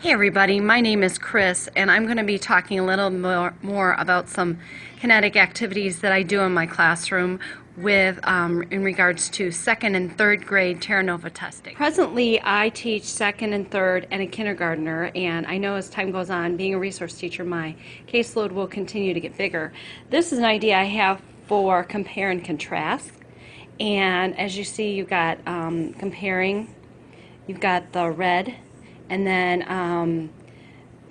Hey everybody, my name is Chris and I'm going to be talking a little more about some kinetic activities that I do in my classroom with in regards to second and third grade Terra Nova testing. Presently I teach second and third and a kindergartner, and I know as time goes on, being a resource teacher, my caseload will continue to get bigger. This is an idea I have for compare and contrast, and as you see you've got comparing, you've got the red, and then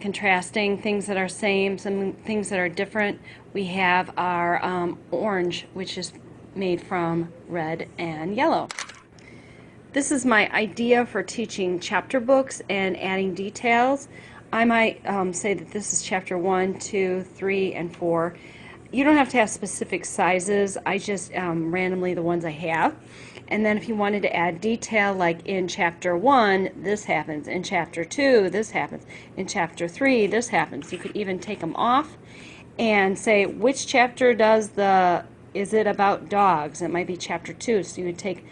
contrasting things that are same, some things that are different. We have our orange, which is made from red and yellow. This is my idea for teaching chapter books and adding details. I might say that this is chapter 1, 2, 3, and 4. You don't have to have specific sizes. I just randomly the ones I have. And then if you wanted to add detail, like in chapter 1, this happens. In chapter 2, this happens. In chapter 3, this happens. You could even take them off and say, which chapter is it about dogs? It might be chapter 2. So you would take,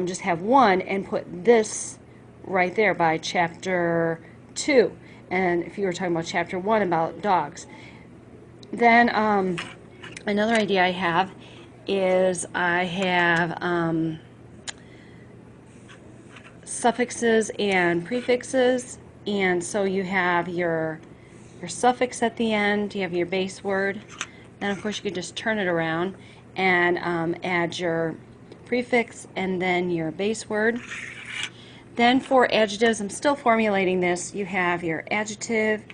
just have one and put this right there by chapter 2. And if you were talking about chapter 1 about dogs. Then another idea I have is I have suffixes and prefixes, and so you have your suffix at the end, you have your base word, then of course you could just turn it around and add your prefix and then your base word. Then for adjectives, I'm still formulating this. You have your adjective,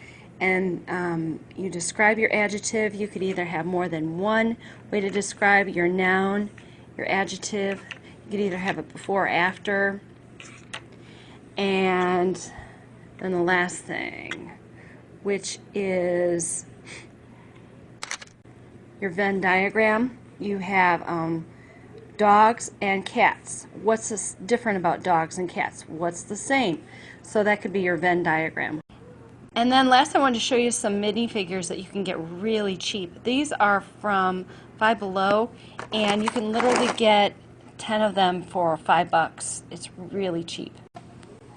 and you describe your adjective. You could either have more than one way to describe your noun, your adjective. You could either have it before or after. And then the last thing, which is your Venn diagram. You have dogs and cats. What's different about dogs and cats? What's the same? So that could be your Venn diagram. And then last I wanted to show you some mini figures that you can get really cheap. These are from Five Below, and you can literally get 10 of them for $5. It's really cheap.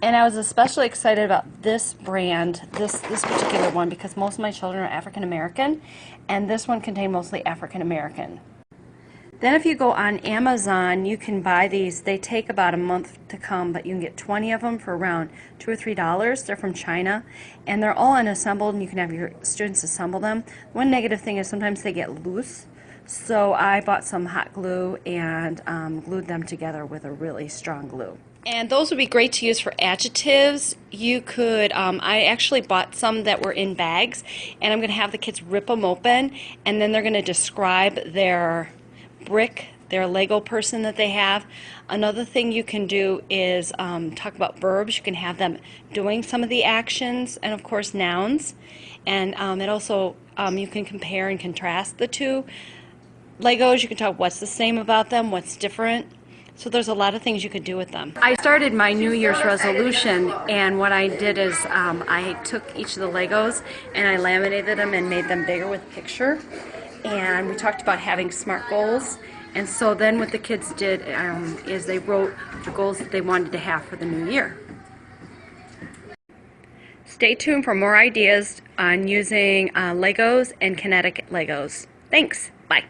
And I was especially excited about this brand, this particular one, because most of my children are African American, and this one contained mostly African American. Then if you go on Amazon, you can buy these. They take about a month to come, but you can get 20 of them for around $2 or $3. They're from China, and they're all unassembled, and you can have your students assemble them. One negative thing is sometimes they get loose, so I bought some hot glue and glued them together with a really strong glue. And those would be great to use for adjectives. You could, I actually bought some that were in bags, and I'm going to have the kids rip them open, and then they're going to describe their brick, their Lego person that they have. Another thing you can do is talk about verbs. You can have them doing some of the actions, and of course nouns. And it also, you can compare and contrast the two Legos. You can talk what's the same about them, what's different. So there's a lot of things you could do with them. I started my New Year's resolution, and what I did is I took each of the Legos and I laminated them and made them bigger with a picture. And we talked about having SMART goals. And so then what the kids did is they wrote the goals that they wanted to have for the new year. Stay tuned for more ideas on using Legos and Kinetic Legos. Thanks. Bye.